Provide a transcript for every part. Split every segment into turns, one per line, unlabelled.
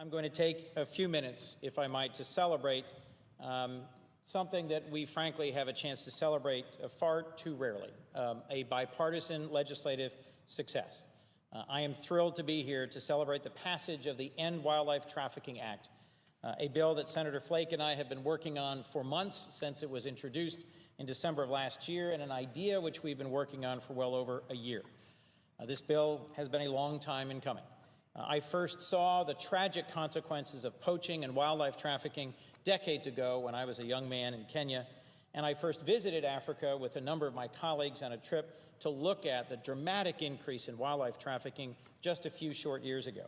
I'm going to take a few minutes, if I might, to celebrate something that we frankly have a chance to celebrate far too rarely, a bipartisan legislative success. I am thrilled to be here to celebrate the passage of the End Wildlife Trafficking Act, a bill that Senator Flake and I have been working on for months since it was introduced in December of last year, and an idea which we've been working on for well over a year. This bill has been a long time in coming. I first saw the tragic consequences of poaching and wildlife trafficking decades ago when I was a young man in Kenya, and I first visited Africa with a number of my colleagues on a trip to look at the dramatic increase in wildlife trafficking just a few short years ago.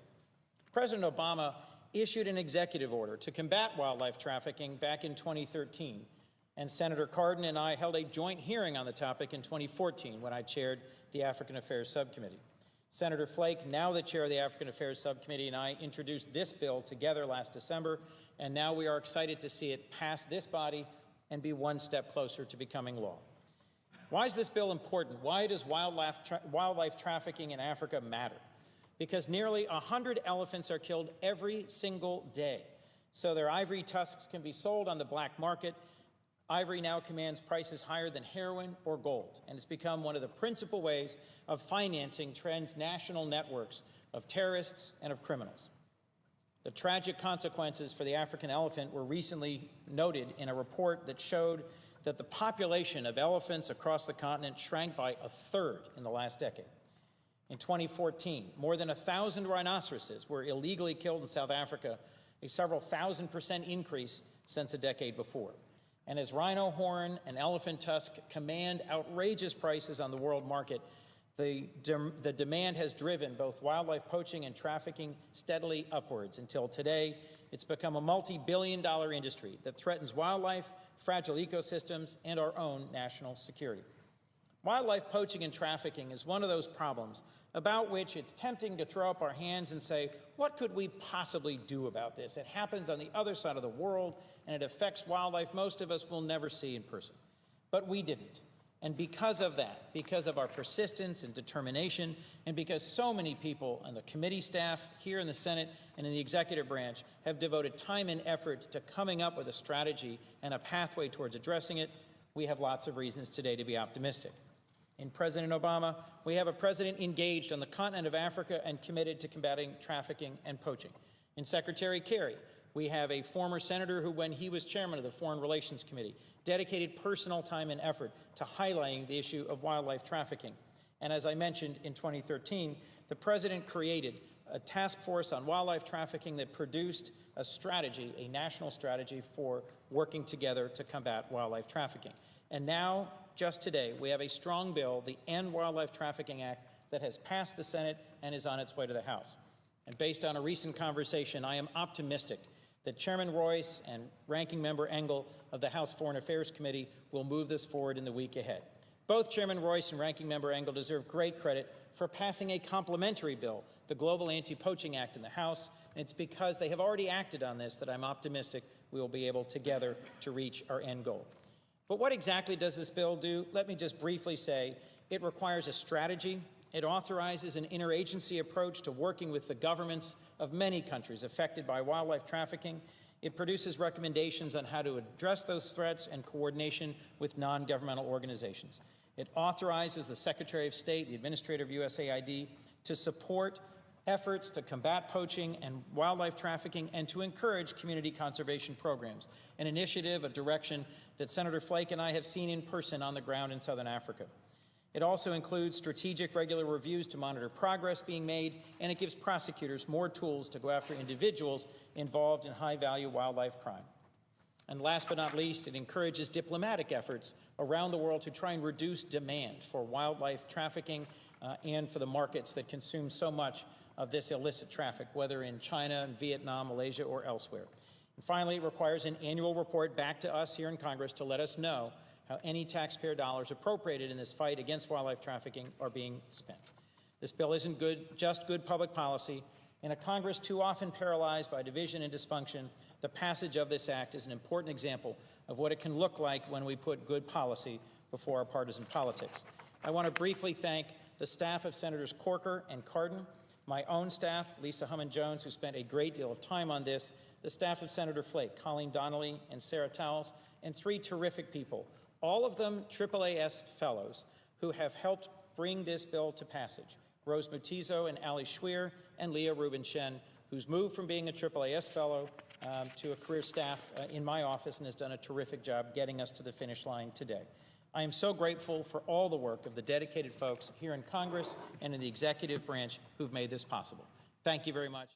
President Obama issued an executive order to combat wildlife trafficking back in 2013, and Senator Cardin and I held a joint hearing on the topic in 2014 when I chaired the African Affairs Subcommittee. Senator Flake, now the chair of the African Affairs Subcommittee, and I introduced this bill together last December, and now we are excited to see it pass this body and be one step closer to becoming law. Why is this bill important? Why does wildlife trafficking in Africa matter? Because nearly 100 elephants are killed every single day, so their ivory tusks can be sold on the black market. Ivory now commands prices higher than heroin or gold, and it's become one of the principal ways of financing transnational networks of terrorists and of criminals. The tragic consequences for the African elephant were recently noted in a report that showed that the population of elephants across the continent shrank by a third in the last decade. In 2014, more than 1,000 rhinoceroses were illegally killed in South Africa, a several thousand% increase since a decade before. And as rhino horn and elephant tusk command outrageous prices on the world market, the demand has driven both wildlife poaching and trafficking steadily upwards until today it's become a multi-billion-dollar industry that threatens wildlife, fragile ecosystems, and our own national security. Wildlife poaching and trafficking is one of those problems about which it's tempting to throw up our hands and say, what could we possibly do about this? It happens on the other side of the world, and it affects wildlife most of us will never see in person. But we didn't. And because of that, because of our persistence and determination, and because so many people on the committee staff here in the Senate and in the executive branch have devoted time and effort to coming up with a strategy and a pathway towards addressing it, we have lots of reasons today to be optimistic. In President Obama, we have a president engaged on the continent of Africa and committed to combating trafficking and poaching. In Secretary Kerry, we have a former senator who, when he was chairman of the Foreign Relations Committee, dedicated personal time and effort to highlighting the issue of wildlife trafficking. And as I mentioned, in 2013, the president created a task force on wildlife trafficking that produced a strategy, a national strategy for working together to combat wildlife trafficking. And now, just today, we have a strong bill, the End Wildlife Trafficking Act, that has passed the Senate and is on its way to the House. And based on a recent conversation, I am optimistic that Chairman Royce and Ranking Member Engel of the House Foreign Affairs Committee will move this forward in the week ahead. Both Chairman Royce and Ranking Member Engel deserve great credit for passing a complementary bill, the Global Anti-Poaching Act, in the House, and it's because they have already acted on this that I'm optimistic we will be able together to reach our end goal. But what exactly does this bill do? Let me just briefly say it requires a strategy. It authorizes an interagency approach to working with the governments of many countries affected by wildlife trafficking. It produces recommendations on how to address those threats and coordination with non-governmental organizations. It authorizes the Secretary of State, the Administrator of USAID, to support efforts to combat poaching and wildlife trafficking and to encourage community conservation programs, an initiative, a direction that Senator Flake and I have seen in person on the ground in Southern Africa. It also includes strategic regular reviews to monitor progress being made, and it gives prosecutors more tools to go after individuals involved in high-value wildlife crime. And last but not least, it encourages diplomatic efforts around the world to try and reduce demand for wildlife trafficking and for the markets that consume so much of this illicit traffic, whether in China, Vietnam, Malaysia, or elsewhere. And finally, it requires an annual report back to us here in Congress to let us know how any taxpayer dollars appropriated in this fight against wildlife trafficking are being spent. This bill isn't just good public policy. In a Congress too often paralyzed by division and dysfunction, the passage of this act is an important example of what it can look like when we put good policy before our partisan politics. I want to briefly thank the staff of Senators Corker and Cardin my own staff, Lisa Hummon-Jones, who spent a great deal of time on this, the staff of Senator Flake, Colleen Donnelly and Sarah Towles, and 3 terrific people, all of them AAAS fellows who have helped bring this bill to passage. Rose Mutizo and Ali Schweer and Leah Rubenchen, who's moved from being a AAAS fellow to a career staff in my office and has done a terrific job getting us to the finish line today. I am so grateful for all the work of the dedicated folks here in Congress and in the executive branch who've made this possible. Thank you very much.